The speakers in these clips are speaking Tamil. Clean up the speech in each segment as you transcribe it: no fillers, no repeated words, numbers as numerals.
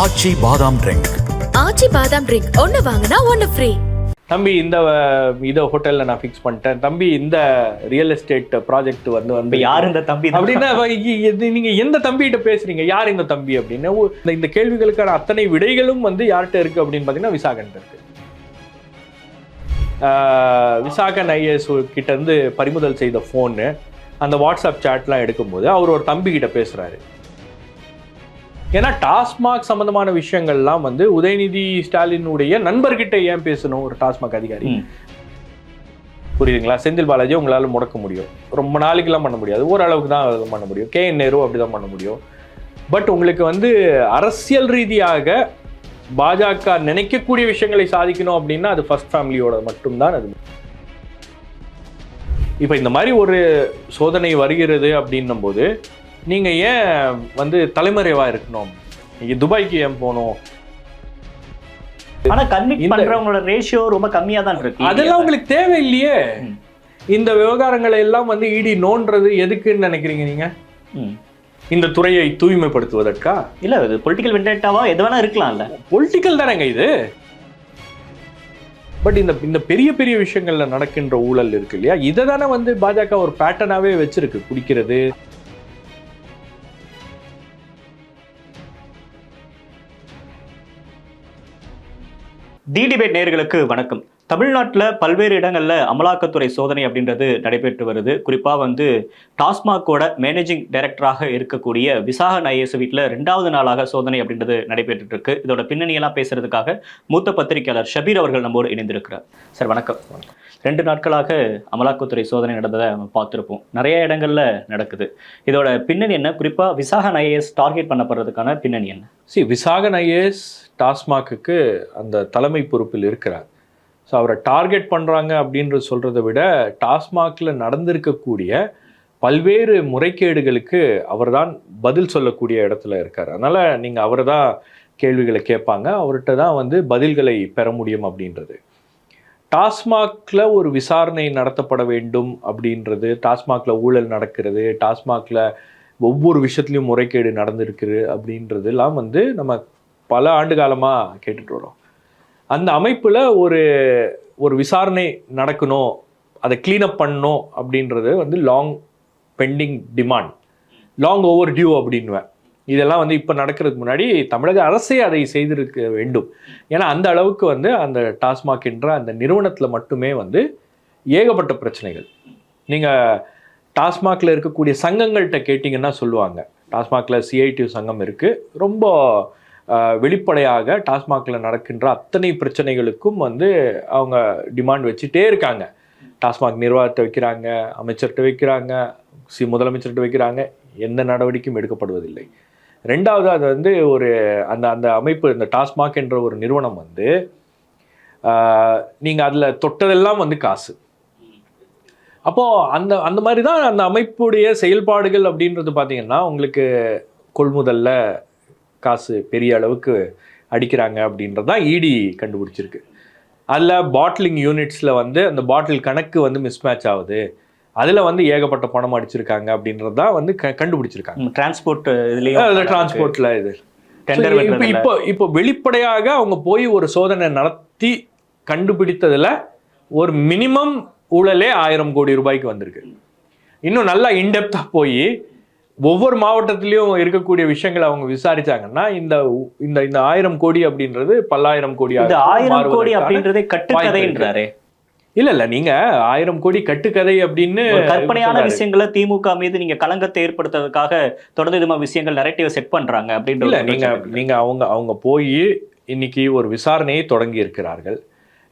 ஆச்சி பாதாம் ட்ரிங்க். ஆச்சி பாதாம் ட்ரிங்க் ஒன்னு வாங்கினா ஒன்னு ஃப்ரீ. தம்பி இந்த ஹோட்டல்ல நான் ஃபிக்ஸ் பண்ணிட்டேன் தம்பி, இந்த ரியல் எஸ்டேட் ப்ராஜெக்ட் வந்து யார் இந்த தம்பி அப்படின்னா நீங்க எந்த தம்பிகிட்ட பேசுறீங்க, யார் இந்த தம்பி அப்படின்னு இந்த கேள்விகளுக்கான அத்தனை விடைகளும் வந்து யார்கிட்ட இருக்கு அப்படின்னு பாத்தீங்கன்னா விசாகன் இருக்கு. விசாகன் ஐஏஎஸ் கிட்ட இருந்து பறிமுதல் செய்த போனு அந்த வாட்ஸ்அப் சாட்லாம் எடுக்கும்போது அவர் ஒரு தம்பி கிட்ட பேசுறாரு. ஏன்னா டாஸ்மாக் சம்பந்தமான விஷயங்கள்லாம் வந்து உதயநிதி ஸ்டாலினுடைய நண்பர்கிட்ட ஏன் பேசணும் ஒரு டாஸ்மாக் அதிகாரி? புரியுதுங்களா? செந்தில் பாலாஜி உங்களால முடக்க முடியும், ரொம்ப நாளைக்கெல்லாம் பண்ண முடியாது, ஓரளவுக்கு தான் பண்ண முடியும். KN நேரு அப்படிதான் பண்ண முடியும். பட் உங்களுக்கு வந்து அரசியல் ரீதியாக பாஜக நினைக்கக்கூடிய விஷயங்களை சாதிக்கணும் அப்படின்னா அது ஃபர்ஸ்ட் ஃபேமிலியோட மட்டும்தான் அது. இப்போ இந்த மாதிரி ஒரு சோதனை வருகிறது அப்படின்னும் போது நீங்க ஏன் வந்து தலைமறைவா இருக்கணும்? நீங்க துபாய்க்கு ஏன் போகணும்? ஆனா கன்விக் பண்றவங்களோட ரேஷியோ ரொம்ப கம்மியா தான் இருக்கு. அதெல்லாம் உங்களுக்கு தேவை இல்லையே. இந்த விவகாரங்களை எல்லாம் வந்து இடி நோன்றது எதுக்குன்னு நினைக்கிறீங்க நீங்க? இந்த துறையை தூய்மைப்படுத்துவதற்கா? இல்ல இது பொலிட்டிக்கல் வெண்டேட்டாவா எது வேணா இருக்கலாம்ல. பொலிட்டிக்கல் தானேங்க இது. பட் இந்த பெரிய பெரிய விஷயங்கள்ல நடக்கின்ற ஊழல் இருக்கு இல்லையா, இதை தானே வந்து பாஜக ஒரு பேட்டர்னாவே வச்சிருக்கு. குடிக்கிறது, தி டிபேட் நேயர்களுக்கு வணக்கம். தமிழ்நாட்டில் பல்வேறு இடங்களில் அமலாக்கத்துறை சோதனை அப்படின்றது நடைபெற்று வருது. குறிப்பாக வந்து டாஸ்மாகோட மேனேஜிங் டைரக்டராக இருக்கக்கூடிய விசாகன் ஐஏஎஸ் வீட்டில் 2வது நாளாக சோதனை அப்படின்றது நடைபெற்று இருக்கு. இதோட பின்னணியெல்லாம் பேசுறதுக்காக மூத்த பத்திரிகையாளர் ஷபீர் அவர்கள் நம்மோடு இணைந்திருக்கிறார். சார் வணக்கம். 2 நாட்களாக அமலாக்கத்துறை சோதனை நடந்ததை நம்ம பார்த்துருப்போம், நிறைய இடங்கள்ல நடக்குது. இதோட பின்னணி என்ன? குறிப்பாக விசாகன் ஐஏஎஸ் டார்கெட் பண்ணப்படுறதுக்கான பின்னணி என்ன? விசாகன் ஐஏஎஸ் டாஸ்மாக்கு அந்த தலைமை பொறுப்பில் இருக்கிறார். ஸோ அவரை டார்கெட் பண்ணுறாங்க அப்படின்றது சொல்கிறத விட டாஸ்மாகில் நடந்திருக்கக்கூடிய பல்வேறு முறைகேடுகளுக்கு அவர் தான் பதில் சொல்லக்கூடிய இடத்துல இருக்கார். அதனால் நீங்கள் அவரை தான் கேள்விகளை கேட்பாங்க, அவர்கிட்ட தான் வந்து பதில்களை பெற முடியும் அப்படின்றது. டாஸ்மாகில் ஒரு விசாரணை நடத்தப்பட வேண்டும் அப்படின்றது, டாஸ்மாகில் ஊழல் நடக்கிறது, டாஸ்மாகில் ஒவ்வொரு விஷயத்துலையும் முறைகேடு நடந்திருக்குது அப்படின்றதுலாம் வந்து நம்ம பல ஆண்டு காலமாக கேட்டுட்டு வரோம். அந்த அமைப்பில் ஒரு விசாரணை நடக்கணும், அதை கிளீனப் பண்ணணும் அப்படின்றது வந்து long pending demand, long overdue அப்படின்வேன். இதெல்லாம் வந்து இப்போ நடக்கிறதுக்கு முன்னாடி தமிழக அரசே அதை செய்திருக்க வேண்டும். ஏன்னா அந்த அளவுக்கு வந்து அந்த டாஸ்மாக் என்ற அந்த நிறுவனத்தில் மட்டுமே வந்து ஏகப்பட்ட பிரச்சனைகள். நீங்கள் டாஸ்மாகில் இருக்கக்கூடிய சங்கங்கள்கிட்ட கேட்டிங்கன்னா சொல்லுவாங்க, டாஸ்மாகில் CITU சங்கம் இருக்குது, ரொம்ப வெளிப்படையாக டாஸ்மாகில் நடக்கின்ற அத்தனை பிரச்சனைகளுக்கும் வந்து அவங்க டிமாண்ட் வச்சுட்டே இருக்காங்க. டாஸ்மாக் நிர்வாகத்தை வைக்கிறாங்க, அமைச்சர்கிட்ட வைக்கிறாங்க, முதலமைச்சர்கிட்ட வைக்கிறாங்க, எந்த நடவடிக்கையும் எடுக்கப்படுவதில்லை. 2வது அது வந்து அந்த அமைப்பு, இந்த டாஸ்மாக் என்ற ஒரு நிறுவனம் வந்து நீங்கள் அதில் தொட்டதெல்லாம் வந்து காசு. அப்போது அந்த மாதிரி தான் அந்த அமைப்புடைய செயல்பாடுகள் அப்படின்றது பார்த்தீங்கன்னா உங்களுக்கு கொள்முதல்ல காசு பெரிய அளவுக்கு அடிக்கிறாங்க அப்படின்றது தான் இடி கண்டுபிடிச்சிருக்கு. அதில் பாட்டிலிங் யூனிட்ஸில் வந்து அந்த பாட்டில் கணக்கு வந்து மிஸ்மேட்ச் ஆகுது, அதில் வந்து ஏகப்பட்ட பணம் அடிச்சிருக்காங்க அப்படின்றது தான் வந்து கண்டுபிடிச்சிருக்காங்க. டிரான்ஸ்போர்ட் இதுலேயும் டிரான்ஸ்போர்ட்டில் இது இப்போ வெளிப்படையாக அவங்க போய் ஒரு சோதனை நடத்தி கண்டுபிடித்ததில் ஒரு மினிமம் ஊழலே 1000 கோடி ரூபாய்க்கு வந்திருக்கு. இன்னும் நல்லா இன்டெப்த்தாக போய் ஒவ்வொரு மாவட்டத்திலையும் இருக்கக்கூடிய விஷயங்களை அவங்க விசாரிச்சாங்கன்னா இந்த 1000 கோடி அப்படின்றது பல்லாயிரம் கோடி. 1000 கோடி அப்படின்றதே கட்டுக்கதைன்றாரே. இல்ல நீங்க 1000 கோடி கட்டுக்கதை அப்படின்னு கற்பனையான விஷயங்களை திமுக மீது நீங்க களங்கத்தை ஏற்படுத்துறதுக்காக தொடர்ந்து இது மாதிரி விஷயங்கள் நரேட்டிவ் செட் பண்றாங்க அப்படின்ற. நீங்க அவங்க போய் இன்னைக்கு ஒரு விசாரணையை தொடங்கி இருக்கிறார்கள்.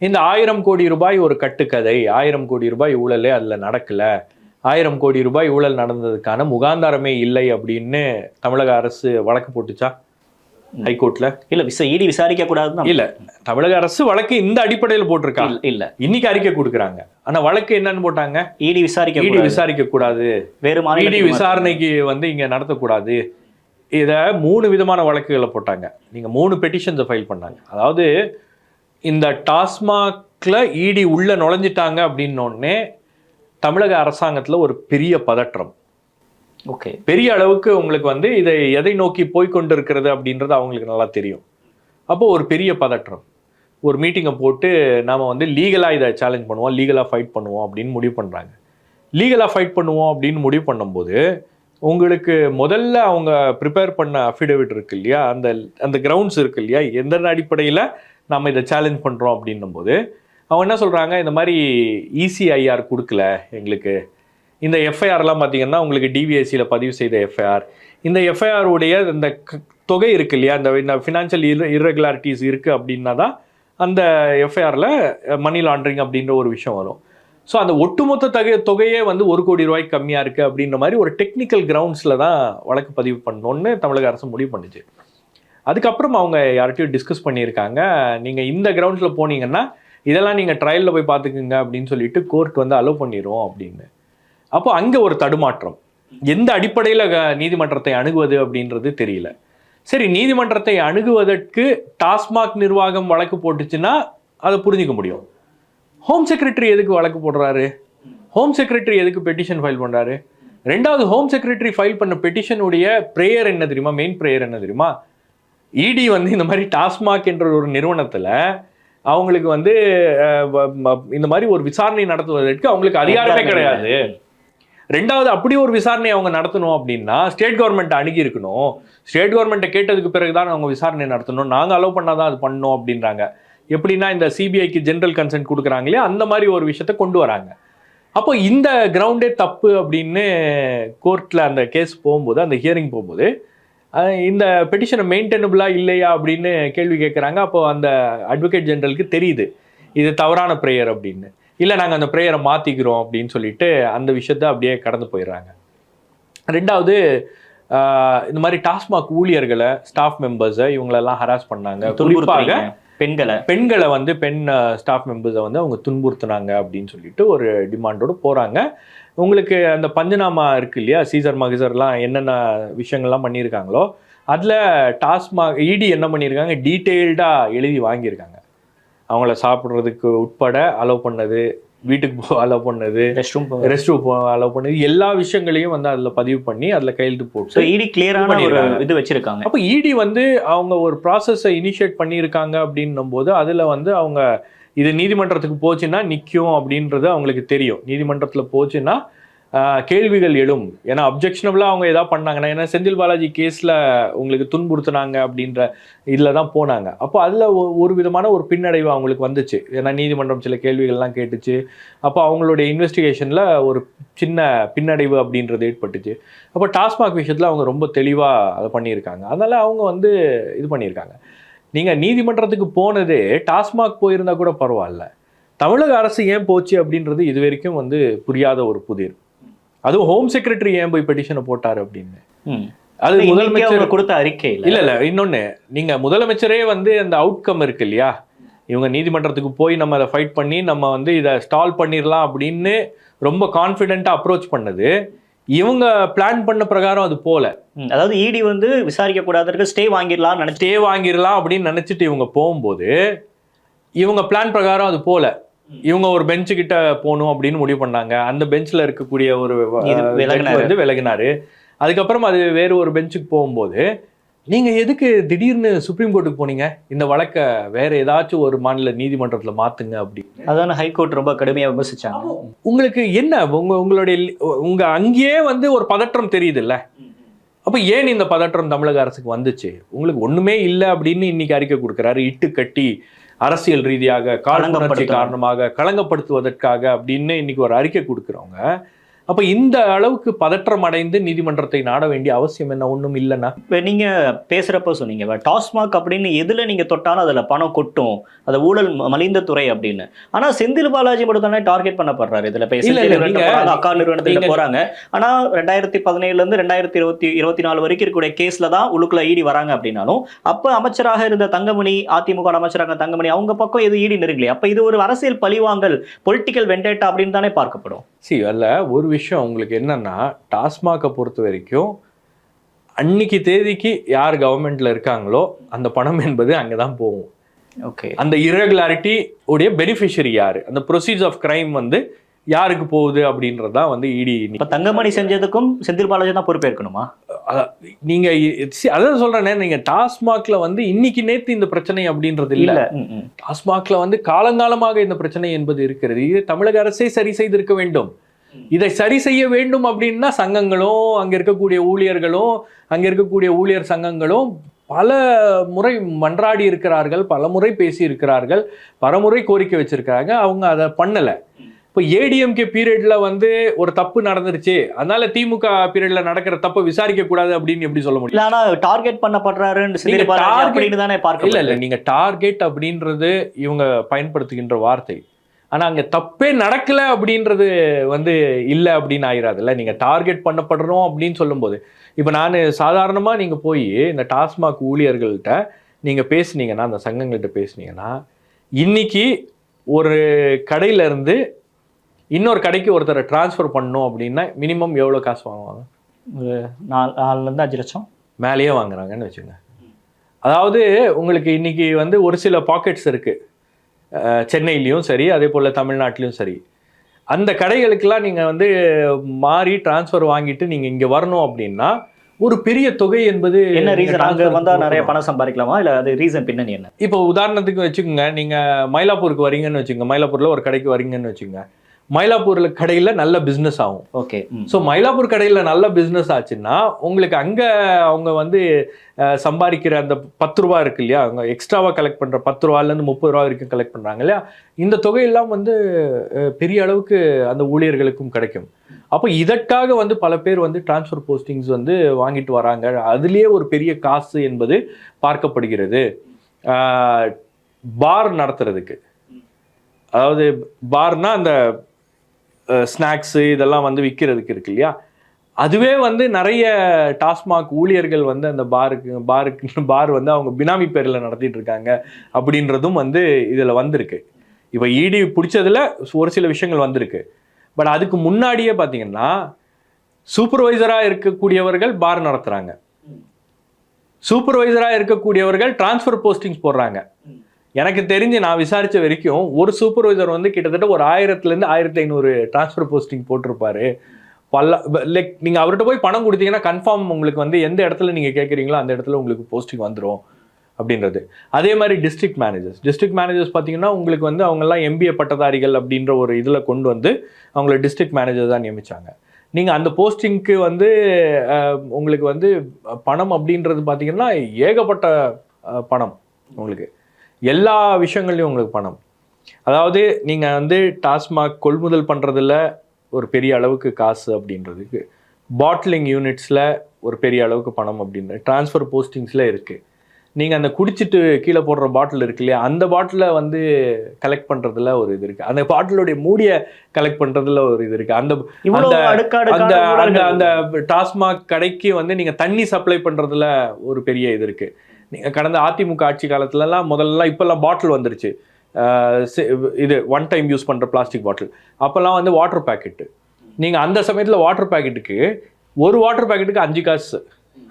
இந்த 1000 கோடி ரூபாய் ஒரு கட்டுக்கதை, 1000 கோடி ரூபாய் ஊழலே அதுல நடக்கல, 1000 கோடி ரூபாய் ஊழல் நடந்ததுக்கான முகாந்தாரமே இல்லை அப்படின்னு தமிழக அரசு வழக்கு போட்டுச்சா ஹைகோர்ட்ல? இல்ல இடி விசாரிக்க கூடாது. இல்ல, தமிழக அரசு வழக்கு இந்த அடிப்படையில் போட்டிருக்கா? இல்ல, இன்னைக்கு அறிக்கை கொடுக்குறாங்க. ஆனா வழக்கு என்னன்னு போட்டாங்க? இடி விசாரிக்க கூடாது, வேறு இடி விசாரணைக்கு வந்து இங்க நடத்தக்கூடாது. இத 3 விதமான வழக்குகளை போட்டாங்க. நீங்க 3 பெட்டிஷன்ஸை ஃபைல் பண்ணாங்க. அதாவது இந்த டாஸ்மாக்ல இடி உள்ள நுழைஞ்சிட்டாங்க அப்படின்னோடனே தமிழக அரசாங்கத்தில் ஒரு பெரிய பதற்றம். ஓகே, பெரிய அளவுக்கு உங்களுக்கு வந்து இதை எதை நோக்கி போய்கொண்டிருக்கிறது அப்படின்றது அவங்களுக்கு நல்லா தெரியும். அப்போ ஒரு பெரிய பதற்றம். ஒரு மீட்டிங்கை போட்டு நாம வந்து லீகலாக இதை சேலஞ்ச் பண்ணுவோம், லீகலாக ஃபைட் பண்ணுவோம் அப்படின்னு முடிவு பண்ணுறாங்க. லீகலாக ஃபைட் பண்ணுவோம் அப்படின்னு முடிவு பண்ணும்போது உங்களுக்கு முதல்ல அவங்க ப்ரிப்பேர் பண்ண அஃபிடேவிட் இருக்கு இல்லையா, அந்த அந்த கிரவுண்ட்ஸ் இருக்கு இல்லையா, எந்த அடிப்படையில் நம்ம இதை சேலஞ்ச் பண்ணுறோம் அப்படின்னும் போது அவங்க என்ன சொல்கிறாங்க, இந்த மாதிரி ECIR கொடுக்கல எங்களுக்கு, இந்த எஃப்ஐஆர்லாம் பார்த்தீங்கன்னா உங்களுக்கு டிவிஎஸ்சியில் பதிவு செய்த எஃப்ஐஆர், இந்த எஃப்ஐஆர் உடைய இந்த தொகை இருக்கு இல்லையா, இந்த ஃபினான்ஷியல் இர்ரெகுலாரிட்டிஸ் இருக்குது அப்படின்னா தான் அந்த எஃப்ஐஆரில் மணி லாண்ட்ரிங் அப்படின்ற ஒரு விஷயம் வரும். ஸோ அந்த ஒட்டுமொத்த தொகையே வந்து 1 கோடி ரூபாய்க்கு கம்மியாக இருக்குது அப்படின்ற மாதிரி ஒரு டெக்னிக்கல் கிரவுண்ட்ஸில் தான் வழக்கு பதிவு பண்ணணுன்னு தமிழக அரசு முடிவு பண்ணுச்சு. அதுக்கப்புறம் அவங்க யார்கிட்டையும் டிஸ்கஸ் பண்ணியிருக்காங்க, நீங்கள் இந்த கிரவுண்ட்ஸில் போனீங்கன்னா இதெல்லாம் நீங்கள் ட்ரையலில் போய் பார்த்துக்குங்க அப்படின்னு சொல்லிட்டு கோர்ட் வந்து அலோவ் பண்ணிடும் அப்படின்னு. அப்போ அங்கே ஒரு தடுமாற்றம், எந்த அடிப்படையில் நீதிமன்றத்தை அணுகுவது அப்படின்றது தெரியல. சரி, நீதிமன்றத்தை அணுகுவதற்கு டாஸ்மாக் நிர்வாகம் வழக்கு போட்டுச்சுன்னா அதை புரிஞ்சிக்க முடியும். ஹோம் செக்ரட்டரி எதுக்கு வழக்கு போடுறாரு, ஹோம் செக்ரட்டரி எதுக்கு பெட்டிஷன் ஃபைல் பண்ணுறாரு? ரெண்டாவது, ஹோம் செக்ரட்டரி ஃபைல் பண்ண பெட்டிஷனுடைய ப்ரேயர் என்ன தெரியுமா, மெயின் ப்ரேயர் என்ன தெரியுமா? இடி வந்து இந்த மாதிரி டாஸ்மாக் என்ற ஒரு நிறுவனத்தில் அவங்களுக்கு வந்து இந்த மாதிரி ஒரு விசாரணை நடத்துவதற்கு அவங்களுக்கு அதிகாரமே கிடையாது. ரெண்டாவது, அப்படி ஒரு விசாரணை அவங்க நடத்தணும் அப்படின்னா ஸ்டேட் கவர்மெண்ட் அணுகி இருக்கணும், ஸ்டேட் கவர்மெண்ட்டை கேட்டதுக்கு பிறகுதான் அவங்க விசாரணை நடத்தணும், நாங்கள் அலோவ் பண்ணாதான் அது பண்ணணும் அப்படின்றாங்க. எப்படின்னா இந்த சிபிஐக்கு ஜென்ரல் கன்சென்ட் கொடுக்குறாங்களே அந்த மாதிரி ஒரு விஷயத்த கொண்டு வராங்க. அப்போ இந்த கிரவுண்டே தப்பு அப்படின்னு கோர்ட்டில் அந்த கேஸ் போகும்போது, அந்த ஹியரிங் போகும்போது இந்த பெட்டிஷனை மெயின்டெனபிளா இல்லையா அப்படின்னு கேள்வி கேட்குறாங்க. அப்போ அந்த அட்வொகேட் ஜெனரலுக்கு தெரியுது இது தவறான ப்ரேயர் அப்படின்னு. இல்லை, நாங்கள் அந்த ப்ரேயரை மாற்றிக்கிறோம் அப்படின்னு சொல்லிட்டு அந்த விஷயத்த அப்படியே கடந்து போயிடுறாங்க. ரெண்டாவது, இந்த மாதிரி டாஸ்மாக் ஊழியர்களை, ஸ்டாஃப் மெம்பர்ஸை இவங்களெல்லாம் ஹராஸ் பண்ணாங்க, குறிப்பாக பெண்களை வந்து பெண் ஸ்டாஃப் மெம்பர்ஸை வந்து அவங்க துன்புறுத்தினாங்க அப்படின்னு சொல்லிட்டு ஒரு டிமாண்டோடு போகிறாங்க. உங்களுக்கு அந்த பஞ்சநாமா இருக்கு இல்லையா, சீசர் மகசர்லாம் என்னென்ன விஷயங்கள்லாம் பண்ணியிருக்காங்களோ அதில் டாஸ்மாக் இடி என்ன பண்ணியிருக்காங்க, டீட்டெயில்டாக எழுதி வாங்கியிருக்காங்க. அவங்கள சாப்பிட்றதுக்கு உட்பட அலோவ் பண்ணது, வீட்டுக்கு அலோவ் பண்ணது, ரெஸ்ட் ரூம் அலோவ் பண்ணது, எல்லா விஷயங்களையும் வந்து அதில் பதிவு பண்ணி அதில் கையெழுத்து போட்டு இடி கிளியரான ஒரு இது வச்சிருக்காங்க. அப்போ இடி வந்து அவங்க ஒரு ப்ராசஸை இனிஷியேட் பண்ணியிருக்காங்க அப்படின்னும் போது அதில் வந்து அவங்க இது நீதிமன்றத்துக்கு போச்சுன்னா நிற்கும் அப்படின்றது அவங்களுக்கு தெரியும். நீதிமன்றத்தில் போச்சுன்னா கேள்விகள் எழும். ஏன்னா அப்ஜெக்ஷனபிளாக அவங்க எதாவது பண்ணாங்கன்னா, ஏன்னா செந்தில் பாலாஜி கேஸில் உங்களுக்கு துன்புறுத்தினாங்க அப்படின்ற இதில் தான் போனாங்க. அப்போ அதில் ஒரு விதமான ஒரு பின்னடைவு அவங்களுக்கு வந்துச்சு. ஏன்னா நீதிமன்றம் சில கேள்விகள்லாம் கேட்டுச்சு. அப்போ அவங்களுடைய இன்வெஸ்டிகேஷனில் ஒரு சின்ன பின்னடைவு அப்படின்றது ஏற்பட்டுச்சு. அப்போ டாஸ்மாக் விஷயத்தில் அவங்க ரொம்ப தெளிவாக அதை பண்ணியிருக்காங்க. அதனால் அவங்க வந்து இது பண்ணியிருக்காங்க. நீங்கள் நீதிமன்றத்துக்கு போனதே டாஸ்மாக் போயிருந்தா கூட பரவாயில்ல, தமிழக அரசு ஏன் போச்சு அப்படின்றது இது வரைக்கும் வந்து புரியாத ஒரு புதிர். அதுவும் ஹோம் செக்ரட்டரி ஏன் போய் பெட்டிஷனை போட்டார் அப்படின்னு. அது முதலமைச்சர் கொடுத்த அறிக்கை இல்ல. இன்னொன்னு, நீங்க முதலமைச்சரே வந்து அந்த அவுட்கம் இருக்கு இல்லையா, இவங்க நீதிமன்றத்துக்கு போய் நம்ம அதை ஃபைட் பண்ணி நம்ம வந்து இதை ஸ்டால் பண்ணிடலாம் அப்படின்னு ரொம்ப கான்ஃபிடென்ட்டா அப்ரோச் பண்ணது, இவங்க பிளான் பண்ண பிரகாரம் அது போல. அதாவது இடி வந்து விசாரிக்க கூடாதற்கு ஸ்டே வாங்கிடலாம் அப்படின்னு நினைச்சிட்டு இவங்க போகும்போது இவங்க பிளான் பிரகாரம் அது போல. இவங்க ஒரு பெஞ்சு கிட்ட போகணும் அப்படின்னு முடிவு பண்ணாங்க. அந்த பெஞ்சில் இருக்கக்கூடிய ஒரு வந்து விலகினாரு. அதுக்கப்புறம் அது வேறு ஒரு பெஞ்சுக்கு போகும்போது நீங்க எதுக்கு திடீர்னு சுப்ரீம் கோர்ட்டுக்கு போனீங்க, இந்த வழக்கை வேற ஏதாச்சும் ஒரு மாநில நீதிமன்றத்தில் மாத்துங்க அப்படின்னு. அதான ஹைகோர்ட் ரொம்ப கடுமையாக விமர்சிச்சாங்க. உங்களுக்கு என்ன உங்க அங்கேயே வந்து ஒரு பதற்றம் தெரியுது இல்ல, அப்ப ஏன் இந்த பதற்றம் தமிழக அரசுக்கு வந்துச்சு? உங்களுக்கு ஒண்ணுமே இல்லை அப்படின்னு இன்னைக்கு அறிக்கை கொடுக்குறாரு. இட்டு கட்டி அரசியல் ரீதியாக காலங்கப்படுத்தி காரணமாக களங்கப்படுத்துவதற்காக அப்படின்னு இன்னைக்கு ஒரு அறிக்கை கொடுக்குறவங்க, அப்போ இந்த அளவுக்கு பதற்றம் அடைந்து நீதிமன்றத்தை நாட வேண்டிய அவசியம் என்ன? ஒன்றும் இல்லைன்னா. இப்போ நீங்கள் பேசுகிறப்போ சொன்னீங்க டாஸ்மாக் அப்படின்னு எதில் நீங்கள் தொட்டாலும் அதில் பணம் கொட்டும், அதை ஊழல் மலிந்த துறை அப்படின்னு. ஆனால் செந்தில் பாலாஜி மட்டும் தானே டார்கெட் பண்ணப்படுறாரு இதில். அக்கா நிறுவனத்தில் போகிறாங்க. ஆனால் 2017 2024 வரைக்கும் இருக்கக்கூடிய கேஸில் தான் உள்ளுக்குள்ள ஈடி வராங்க அப்படின்னாலும், அப்போ அமைச்சராக இருந்த தங்கமணி, அதிமுக அமைச்சராக தங்கமணி, அவங்க பக்கம் எது ஈடி நெருங்கலையே. அப்போ இது ஒரு அரசியல் பழிவாங்கல், பொலிட்டிக்கல் வெண்டேட்டா அப்படின்னு தானே பார்க்கப்படும். அல்ல, ஒரு விஷயம் உங்களுக்கு என்னன்னா, டாஸ்மாகை பொறுத்த வரைக்கும் அன்னைக்கு தேதிக்கு யார் கவர்மெண்ட்ல இருக்காங்களோ அந்த பணம் என்பது அங்கதான் போகும். ஓகே, அந்த இர்ரெகுலாரிட்டி உடைய பெனிஃபிஷரி யாரு, அந்த ப்ரொசீஜர் ஆஃப் கிரைம் வந்து யாருக்கு போகுது அப்படின்றது தான் வந்து இடி. இப்போ தங்கமணி செஞ்சதுக்கும் செந்தில் பாலாஜி தான் பொறுப்பேற்கணுமா? நீங்க அதான் சொல்றேனே, நீங்க டாஸ்மாக்ல வந்து இன்னைக்கு நேத்து இந்த பிரச்சனை அப்படின்றது இல்ல. டாஸ்மாக்ல வந்து காலங்காலமாக இந்த பிரச்சனை என்பது இருக்கிறது. இது தமிழக அரசே சரி செய்திருக்க வேண்டும். இதை சரி செய்ய வேண்டும் அப்படின்னா சங்கங்களும் அங்க இருக்கக்கூடிய ஊழியர்களும் அங்க இருக்கக்கூடிய ஊழியர் சங்கங்களும் பல முறை மன்றாடி இருக்கிறார்கள், பல முறை பேசி இருக்கிறார்கள், பல முறை கோரிக்கை வச்சிருக்காங்க. அவங்க அதை பண்ணல. இப்போ ஏடிஎம்கே பீரியட்ல வந்து ஒரு தப்பு நடந்துருச்சு, அதனால திமுக பீரியட்ல நடக்கிற தப்பை விசாரிக்க கூடாது அப்படின்னு எப்படி சொல்ல முடியும்? ஆனா டார்கெட் பண்ணப்படுறாருன்னு தானே பார்க்க. இல்ல நீங்க டார்கெட் அப்படின்றது இவங்க பயன்படுத்துகின்ற வார்த்தை. ஆனா அங்க தப்பே நடக்கல அப்படின்றது வந்து இல்லை அப்படின்னு ஆயிராதுல்ல. நீங்க டார்கெட் பண்ணப்படுறோம் அப்படின்னு சொல்லும்போது, இப்போ நான் சாதாரணமா நீங்க போய் இந்த டாஸ்மாக் ஊழியர்கள்ட்ட நீங்க பேசுனீங்கன்னா, அந்த சங்கங்கள்கிட்ட பேசுனீங்கன்னா, இன்னைக்கு ஒரு கடையில இருந்து இன்னொரு கடைக்கு ஒருத்தரை டிரான்ஸ்ஃபர் பண்ணணும் அப்படின்னா மினிமம் எவ்வளோ காசு வாங்குவாங்க? 4-5 லட்சம் மேலேயே வாங்குறாங்கன்னு வச்சுங்க. அதாவது உங்களுக்கு இன்னைக்கு வந்து ஒரு சில பாக்கெட்ஸ் இருக்கு, சென்னையிலையும் சரி, அதே போல் தமிழ்நாட்டிலையும் சரி. அந்த கடைகளுக்கெல்லாம் நீங்கள் வந்து மாறி டிரான்ஸ்ஃபர் வாங்கிட்டு நீங்கள் இங்கே வரணும் அப்படின்னா ஒரு பெரிய தொகை என்பது என்ன ரீசன்? அங்கே வந்தால் நிறைய பணம் சம்பாதிக்கலாமா, இல்லை அது ரீசன் பின்னணி என்ன? இப்போ உதாரணத்துக்கு வச்சுக்கோங்க, நீங்கள் மயிலாப்பூருக்கு வரீங்கன்னு வச்சுக்கோங்க, மயிலாப்பூரில் ஒரு கடைக்கு வரீங்கன்னு வச்சுக்கோங்க, மயிலாப்பூர்ல கடையில நல்ல பிசினஸ் ஆகும். ஓகே. ஸோ மயிலாப்பூர் கடையில நல்ல பிசினஸ் ஆச்சுன்னா உங்களுக்கு அங்க அவங்க வந்து சம்பாதிக்கிற அந்த 10 ரூபா இருக்கு இல்லையா, அவங்க எக்ஸ்ட்ராவா கலெக்ட் பண்ற 10 ரூபாயிலேருந்து 30 ரூபா வரைக்கும் கலெக்ட் பண்றாங்க இல்லையா, இந்த தொகையெல்லாம் வந்து பெரிய அளவுக்கு அந்த ஊழியர்களுக்கும் கிடைக்கும். அப்போ இதற்காக வந்து பல பேர் வந்து டிரான்ஸ்ஃபர் போஸ்டிங்ஸ் வந்து வாங்கிட்டு வராங்க. அதுலேயே ஒரு பெரிய காசு என்பது பார்க்கப்படுகிறது. பார் நடத்துறதுக்கு, அதாவது பார்னா அந்த ஸ்நாக்ஸு இதெல்லாம் வந்து விற்கிறதுக்கு இருக்கு இல்லையா, அதுவே வந்து நிறைய டாஸ்மாக் ஊழியர்கள் வந்து அந்த பார் வந்து அவங்க பினாமி பேரில் நடத்திட்டு இருக்காங்க அப்படின்றதும் வந்து இதில் வந்திருக்கு. இப்போ இடி பிடிச்சதுல ஒரு சில விஷயங்கள் வந்திருக்கு. பட் அதுக்கு முன்னாடியே பார்த்தீங்கன்னா சூப்பர்வைசராக இருக்கக்கூடியவர்கள் பார் நடத்துகிறாங்க, சூப்பர்வைசராக இருக்கக்கூடியவர்கள் டிரான்ஸ்ஃபர் போஸ்டிங்ஸ் போடுறாங்க. எனக்கு தெரிஞ்சு நான் விசாரித்த வரைக்கும் ஒரு சூப்பர்வைசர் வந்து கிட்டத்தட்ட ஒரு 1000லேருந்து 1500 டிரான்ஸ்ஃபர் போஸ்டிங் போட்டிருப்பாரு. லைக் நீங்கள் அவர்கிட்ட போய் பணம் கொடுத்தீங்கன்னா கன்ஃபார்ம் உங்களுக்கு வந்து எந்த இடத்துல நீங்கள் கேட்குறீங்களோ அந்த இடத்துல உங்களுக்கு போஸ்டிங் வந்துடும் அப்படின்றது. அதே மாதிரி டிஸ்ட்ரிக்ட் மேனேஜர்ஸ் பார்த்தீங்கன்னா உங்களுக்கு வந்து அவங்கெல்லாம் MBA பட்டதாரிகள் அப்படின்ற ஒரு இதில் கொண்டு வந்து அவங்கள டிஸ்ட்ரிக்ட் மேனேஜர் தான் நியமித்தாங்க. நீங்கள் அந்த போஸ்டிங்க்கு வந்து உங்களுக்கு வந்து பணம் அப்படின்றது பார்த்தீங்கன்னா ஏகப்பட்ட பணம், உங்களுக்கு எல்லா விஷயங்கள்லையும் உங்களுக்கு பணம். அதாவது நீங்கள் வந்து டாஸ்மாக் கொள்முதல் பண்ணுறதுல ஒரு பெரிய அளவுக்கு காசு அப்படின்றதுக்கு, பாட்டிலிங் யூனிட்ஸில் ஒரு பெரிய அளவுக்கு பணம் அப்படின்ற டிரான்ஸ்ஃபர் போஸ்டிங்ஸில் இருக்குது. நீங்கள் அந்த குடிச்சிட்டு கீழே போடுற பாட்டில் இருக்கு இல்லையா, அந்த பாட்டிலை வந்து கலெக்ட் பண்ணுறதுல ஒரு இது இருக்குது, அந்த பாட்டிலுடைய மூடியை கலெக்ட் பண்ணுறதுல ஒரு இது இருக்குது. அந்த டாஸ்மாக் கடைக்கு வந்து நீங்கள் தண்ணி சப்ளை பண்ணுறதுல ஒரு பெரிய இது இருக்குது. நீங்கள் கடந்த அதிமுக ஆட்சி காலத்துலலாம் முதல்லாம், இப்போல்லாம் பாட்டில் வந்துருச்சு, இது ஒன் டைம் யூஸ் பண்ணுற பிளாஸ்டிக் பாட்டில். அப்போல்லாம் வந்து வாட்டர் பேக்கெட்டு, நீங்கள் அந்த சமயத்தில் வாட்டர் பேக்கெட்டுக்கு ஒரு வாட்டர் பேக்கெட்டுக்கு 5 காசு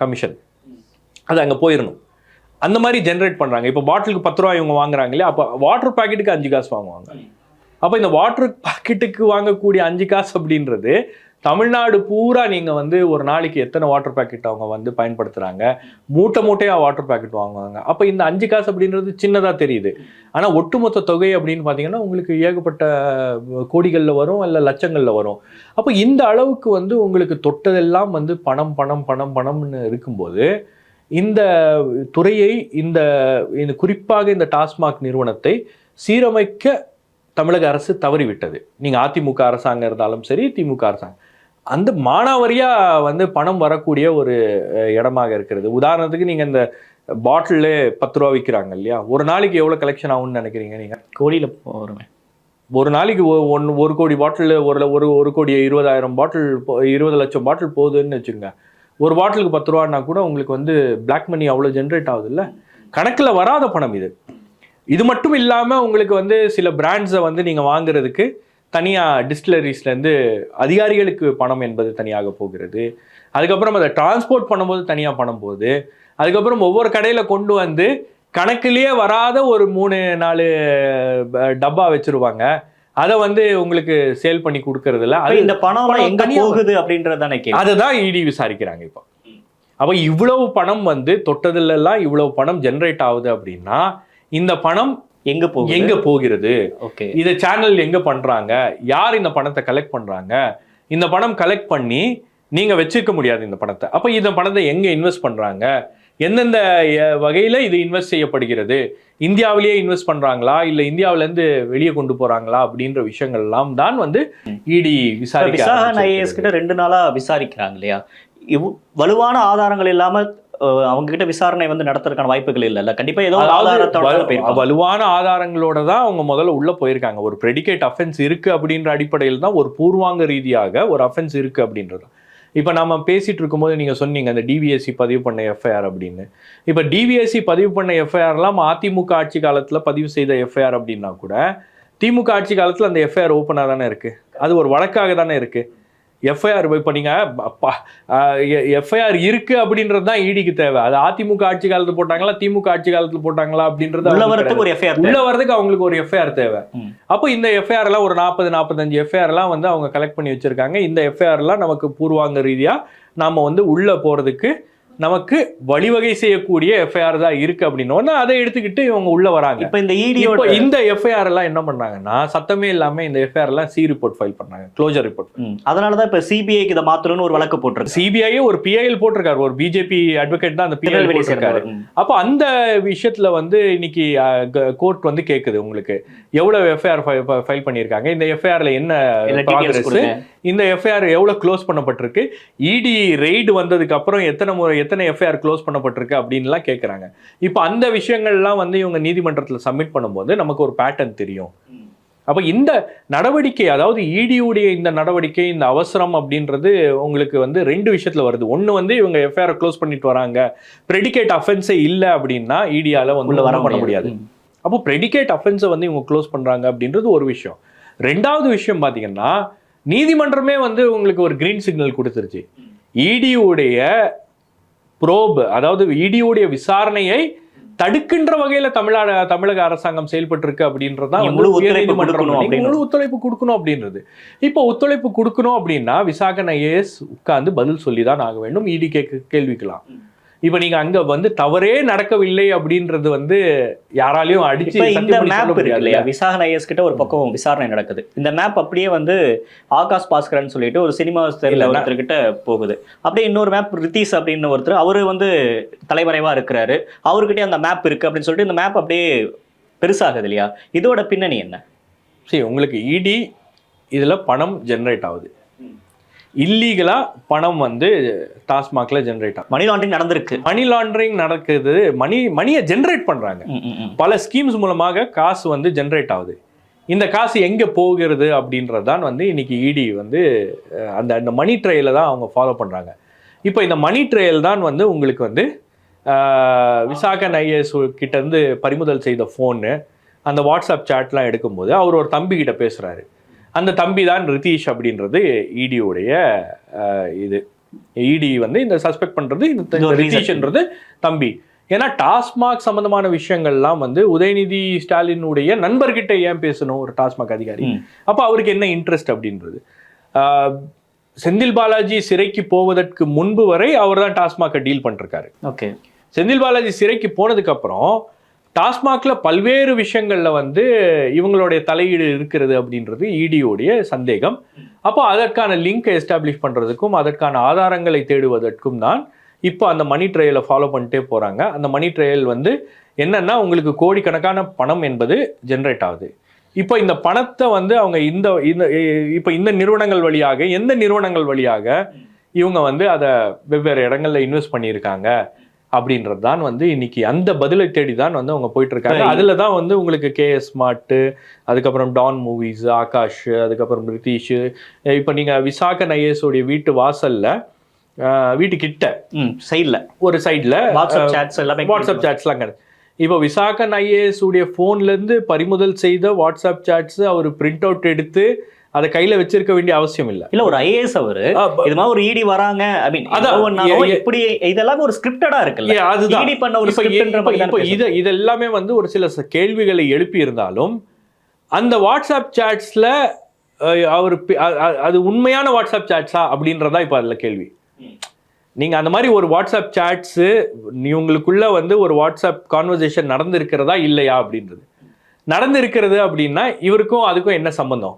கமிஷன், அது அங்கே போயிடணும். அந்த மாதிரி ஜென்ரேட் பண்ணுறாங்க. இப்போ பாட்டிலுக்கு 10 ரூபா இவங்க வாங்குறாங்க இல்லையா, அப்போ வாட்டர் பேக்கெட்டுக்கு 5 காசு வாங்குவாங்க. அப்போ இந்த வாட்டர் பேக்கெட்டுக்கு வாங்கக்கூடிய 5 காசு அப்படின்றது தமிழ்நாடு பூரா நீங்கள் வந்து ஒரு நாளைக்கு எத்தனை வாட்டர் பேக்கெட் அவங்க வந்து பயன்படுத்துகிறாங்க, மூட்டையாக வாட்டர் பேக்கெட் வாங்குவாங்க. அப்போ இந்த 5 காசு அப்படின்றது சின்னதாக தெரியுது. ஆனால் ஒட்டுமொத்த தொகை அப்படின்னு பார்த்தீங்கன்னா உங்களுக்கு ஏகப்பட்ட கோடிகளில் வரும், இல்லை லட்சங்களில் வரும். அப்போ இந்த அளவுக்கு வந்து உங்களுக்கு தொட்டதெல்லாம் வந்து பணம்னு இருக்கும்போது இந்த துறையை இந்த குறிப்பாக இந்த டாஸ்மாக் நிறுவனத்தை சீரமைக்க தமிழக அரசு தவறிவிட்டது. நீங்கள் அதிமுக அரசாங்கம் இருந்தாலும் சரி, திமுக அரசாங்கம், அந்த மானாவாரியாக வந்து பணம் வரக்கூடிய ஒரு இடமாக இருக்கிறது. உதாரணத்துக்கு நீங்கள் இந்த பாட்டில் 10 ரூபா விற்கிறாங்க இல்லையா, ஒரு நாளைக்கு எவ்வளோ கலெக்ஷன் ஆகும்னு நினைக்கிறீங்க? நீங்கள் கோடியில் வருவேன். ஒரு நாளைக்கு 1 கோடி பாட்டில், ஒரு கோடி 20,000 பாட்டில், 20 லட்சம் பாட்டில் போகுதுன்னு வச்சுக்கோங்க. ஒரு பாட்டிலுக்கு 10 ரூபான்னா கூட உங்களுக்கு வந்து பிளாக் மணி அவ்வளோ ஜென்ரேட் ஆகுது இல்லை, கணக்கில் வராத பணம் இது. இது மட்டும் இல்லாமல் உங்களுக்கு வந்து சில பிராண்ட்ஸை வந்து நீங்கள் வாங்குறதுக்கு தனியாக டிஸ்டிலரிஸ்லேருந்து அதிகாரிகளுக்கு பணம் என்பது தனியாக போகிறது. அதுக்கப்புறம் அதை டிரான்ஸ்போர்ட் பண்ணும்போது தனியாக பணம் போகுது. அதுக்கப்புறம் ஒவ்வொரு கடையில் கொண்டு வந்து கணக்கிலேயே வராத ஒரு 3-4 டப்பா வச்சுருவாங்க. அதை வந்து உங்களுக்கு சேல் பண்ணி கொடுக்கறது இல்ல. அது இந்த பணம் எங்க போகுது அப்படின்றதானே கேள்வி. அதுதான் இடி விசாரிக்கிறாங்க இப்போ. அப்ப இவ்வளவு பணம் வந்து தொட்டதுல எல்லாம் இவ்வளவு பணம் ஜெனரேட் ஆகுது அப்படின்னா இந்த பணம் எங்க போகிறது, இத சேனல் எங்க பண்றாங்க, யார் இந்த பணத்தை கலெக்ட் பண்றாங்க, இந்த பணம் கலெக்ட் பண்ணி நீங்க வச்சிருக்க முடியாது இந்த பணத்தை. அப்ப இந்த பணத்தை எங்க இன்வெஸ்ட் பண்றாங்க, எந்தெந்த வகையில இது இன்வெஸ்ட் செய்யப்படுகிறது, இந்தியாவிலேயே இன்வெஸ்ட் பண்றாங்களா இல்ல இந்தியாவில இருந்து வெளியே கொண்டு போறாங்களா அப்படின்ற விஷயங்கள் எல்லாம் தான் வந்து இடி விசாரிக்க 2 நாளா விசாரிக்கிறாங்க இல்லையா. வலுவான ஆதாரங்கள் இல்லாம அவங்க கிட்ட விசாரணை வந்து நடத்துறதுக்கான வாய்ப்புகள் இல்ல. கண்டிப்பா ஏதோ வலுவான ஆதாரங்களோட தான் அவங்க முதல்ல உள்ள போயிருக்காங்க. ஒரு பிரெடிகேட் அஃபென்ஸ் இருக்கு அப்படின்ற அடிப்படையில் தான், ஒரு பூர்வாங்க ரீதியாக ஒரு அஃபென்ஸ் இருக்கு அப்படின்றது. இப்போ நம்ம பேசிட்டு இருக்கும்போது நீங்க சொன்னீங்க அந்த டிவிஎஸ்சி பதிவு பண்ண எஃப்ஐஆர் அப்படின்னு. இப்போ டிவிஎஸ்சி பதிவு பண்ண எஃப்ஐஆர்லாம் அதிமுக ஆட்சி காலத்துல பதிவு செய்த எஃப்ஐஆர் அப்படின்னா கூட திமுக ஆட்சி காலத்துல அந்த எஃப்ஐஆர் ஓப்பனாக தானே இருக்கு, அது ஒரு வழக்காக தானே இருக்கு. எஃப்ஐஆர் இப்போ நீங்கள் எஃப்ஐஆர் இருக்கு அப்படின்றது தான் இடிக்கு தேவை. அது அதிமுக ஆட்சி காலத்தில் போட்டாங்களா திமுக ஆட்சி காலத்தில் போட்டாங்களா அப்படின்றது உள்ள வரதுக்கு அவங்களுக்கு ஒரு எஃப்ஐஆர் தேவை. அப்போ இந்த எஃப்ஐஆர் எல்லாம் ஒரு 40-45 எஃப்ஐஆர் எல்லாம் வந்து அவங்க கலெக்ட் பண்ணி வச்சிருக்காங்க. இந்த எஃப்ஐஆர் எல்லாம் நமக்கு பூர்வாங்க ரீதியா நாம வந்து உள்ள போறதுக்கு நமக்கு வழிவகை செய்யக்கூடிய எஃப்ஐஆர் தான் இருக்கு அப்படின்னு அதை எடுத்துக்கிட்டு இவங்க உள்ள வராங்க. இப்ப இந்த இடியோட இந்த எஃப்ஐஆர் எல்லாம் என்ன பண்ணாங்கன்னா சத்தமே இல்லாம இந்த எஃப்ஐஆர் எல்லாம் சி ரிப்போர்ட் ஃபைல் பண்ணாங்க, க்ளோசர் ரிப்போர்ட். அதனாலதான் இப்ப சிபிஐக்கு இதை மாத்தணும்னு ஒரு வழக்கு போட்டிருக்கு. சிபிஐ ஒரு பிஐஎல் போட்டிருக்காரு, ஒரு பிஜேபி அட்வொகேட் தான் அந்த பிஐஎல் போட்டிருக்காரு. அப்போ அந்த விஷயத்துல வந்து இன்னைக்கு கோர்ட் வந்து கேக்குது உங்களுக்கு எவ்வளவு எஃப்ஐஆர் ஃபைல் பண்ணியிருக்காங்க, இந்த எஃப்ஐஆர்ல என்ன ப்ராக்ரஸ், இந்த எஃப்ஐஆர் எவ்வளவு க்ளோஸ் பண்ணப்பட்டிருக்கு, இடி ரெய்டு வந்ததுக்கு அப்புறம் எத்தனை எஃப்ஐஆர் க்ளோஸ் பண்ணப்பட்டிருக்கு அப்படின்லாம் கேட்குறாங்க. இப்போ அந்த விஷயங்கள்லாம் வந்து இவங்க நீதிமன்றத்தில் சப்மிட் பண்ணும்போது நமக்கு ஒரு பேட்டர்ன் தெரியும். அப்போ இந்த நடவடிக்கை, அதாவது இடியுடைய இந்த நடவடிக்கை, இந்த அவசரம் அப்படின்றது உங்களுக்கு வந்து 2 விஷயத்துல வருது. ஒன்று வந்து இவங்க எஃப்ஐஆர் க்ளோஸ் பண்ணிட்டு வராங்க, ப்ரெடிகேட் அஃபென்ஸே இல்லை அப்படின்னா இடியால வந்து வர பண்ண முடியாது. அப்போ ப்ரெடிகேட் அஃபென்ஸை வந்து இவங்க க்ளோஸ் பண்றாங்க அப்படின்றது ஒரு விஷயம். 2வது விஷயம் பார்த்தீங்கன்னா நீதிமன்றமே வந்து உங்களுக்கு ஒரு கிரீன் சிக்னல் கொடுத்துருச்சு. இடியுடைய ப்ரோப், அதாவது இடியுடைய விசாரணையை தடுக்கின்ற வகையில தமிழக அரசாங்கம் செயல்பட்டு இருக்கு அப்படின்றதான் முழு ஒத்துழைப்பு கொடுக்கணும் அப்படின்றது. இப்போ ஒத்துழைப்பு கொடுக்கணும் அப்படின்னா விசாகன் ஐஏஎஸ் உட்கார்ந்து பதில் சொல்லிதான் ஆக வேண்டும் இடி கேள்விக்கலாம். இப்ப நீங்க அங்க வந்து தவறே நடக்கவில்லை அப்படின்றது வந்து யாராலையும் அடிச்சு இந்த மேப் இருக்கு இல்லையா, விசாகன் ஐஏஎஸ் கிட்ட ஒரு பக்கம் விசாரணை நடக்குது. இந்த மேப் அப்படியே வந்து ஆகாஷ் பாஸ்கரன் சொல்லிட்டு ஒரு சினிமா ஒருத்தர்கிட்ட போகுது. அப்படியே இன்னொரு மேப் ரித்தீஷ் அப்படின்னு ஒருத்தர், அவரு வந்து தலைமறைவா இருக்கிறாரு, அவர்கிட்டயே அந்த மேப் இருக்கு அப்படின்னு சொல்லிட்டு இந்த மேப் அப்படியே பெருசாகுது இல்லையா. இதோட பின்னணி என்ன? சரி, உங்களுக்கு இடி இதுல பணம் ஜெனரேட் ஆகுது, இல்லீகலா பணம் வந்து டாஸ்மாக்ல ஜெனரேட் ஆகும். மணி லாண்டரிங் நடந்திருக்கு, மணி லாண்டரிங் நடக்குது, மணியை ஜெனரேட் பண்றாங்க. பல ஸ்கீம்ஸ் மூலமாக காசு வந்து ஜெனரேட் ஆகுது. இந்த காசு எங்க போகிறது அப்படின்றது தான் வந்து இன்னைக்கு இடி வந்து அந்த மணி ட்ரையலை தான் அவங்க ஃபாலோ பண்றாங்க. இப்போ இந்த மணி ட்ரையல் தான் வந்து உங்களுக்கு வந்து விசாகன் ஐஏஎஸ் கிட்ட இருந்து பறிமுதல் செய்த ஃபோனு, அந்த வாட்ஸ்அப் சாட்லாம் எடுக்கும்போது அவர் ஒரு தம்பி கிட்ட பேசுறாரு. அந்த தம்பி தான் ரித்தீஷ் அப்படின்றது இடியோடைய இது. இடி வந்து இந்த சஸ்பெக்ட் பண்றது இந்த ரித்தீஷ்ன்றது தம்பி. ஏன்னா டாஸ்மாக் சம்பந்தமான விஷயங்கள்லாம் வந்து உதயநிதி ஸ்டாலினுடைய நண்பர்கிட்ட ஏன் பேசணும் ஒரு டாஸ்மாக் அதிகாரி? அப்ப அவருக்கு என்ன இன்ட்ரெஸ்ட் அப்படின்றது. செந்தில் பாலாஜி சிறைக்கு போவதற்கு முன்பு வரை அவர் தான் டாஸ்மாக் டீல் பண்ணிருக்காரு. ஓகே, செந்தில் பாலாஜி சிறைக்கு போனதுக்கு அப்புறம் டாஸ்மாக்ல பல்வேறு விஷயங்கள்ல வந்து இவங்களுடைய தலையீடு இருக்கிறது அப்படின்றது இடியோடைய சந்தேகம். அப்போ அதற்கான லிங்கை எஸ்டாப்ளிஷ் பண்றதுக்கும் அதற்கான ஆதாரங்களை தேடுவதற்கும் தான் இப்போ அந்த மணி ட்ரையலை ஃபாலோ பண்ணிட்டே போறாங்க. அந்த மணி ட்ரையல் வந்து என்னன்னா உங்களுக்கு கோடிக்கணக்கான பணம் என்பது ஜென்ரேட் ஆகுது. இப்போ இந்த பணத்தை வந்து அவங்க இப்போ இந்த நிறுவனங்கள் வழியாக, எந்த நிறுவனங்கள் வழியாக இவங்க வந்து அதை வெவ்வேறு இடங்கள்ல இன்வெஸ்ட் பண்ணியிருக்காங்க அப்படின்றது தான் வந்து இன்னைக்கு அந்த பதிலை தேடி தான் வந்து அவங்க போயிட்டு இருக்காங்க. அதுல தான் வந்து உங்களுக்கு கேஎஸ் ஸ்மார்ட், அதுக்கப்புறம் டான் மூவிஸ், ஆகாஷ், அதுக்கப்புறம் ரித்தீஷ். இப்போ நீங்க விசாகன் ஐஏஎஸ் உடைய வீட்டு வாசல்ல, வீட்டு கிட்ட சைட்ல ஒரு சைட்ல வாட்ஸ்அப் சாட்ஸ்லாம் கிடையாது. இப்போ விசாகன் ஐஏஎஸ் உடைய போன்ல இருந்து பறிமுதல் செய்த வாட்ஸ்அப் சாட்ஸ் அவர் பிரிண்ட் அவுட் எடுத்து அதை கையில வச்சிருக்க வேண்டிய அவசியம் இல்ல. ஒரு ஐஏஎஸ் அவரு இது மாதிரி ஒரு இடி வராங்க, ஐ மீன் இப்படி இதெல்லாம் ஒரு ஸ்கிரிப்டடா இருக்குல்ல, அதுதான் இடி பண்ண ஒரு ஸ்கிரிப்ட்ன்ற மாதிரி. இப்போ இது எல்லாமே வந்து ஒரு சில கேள்விகளை எழுப்பி இருந்தாலும் அந்த வாட்ஸ்அப் சாட்ஸ்ல அவர் அது உண்மையான வாட்ஸ்அப் சாட்ஸா அப்படின்றதா இப்போ அதில் கேள்வி. நீங்கள் அந்த மாதிரி ஒரு வாட்ஸ்அப் சாட்ஸு உங்களுக்குள்ள வந்து ஒரு வாட்ஸ்அப் கான்வர்சேஷன் நடந்திருக்கிறதா இல்லையா அப்படின்றது. நடந்திருக்கிறது அப்படின்னா இவருக்கும் அதுக்கும் என்ன சம்பந்தம்?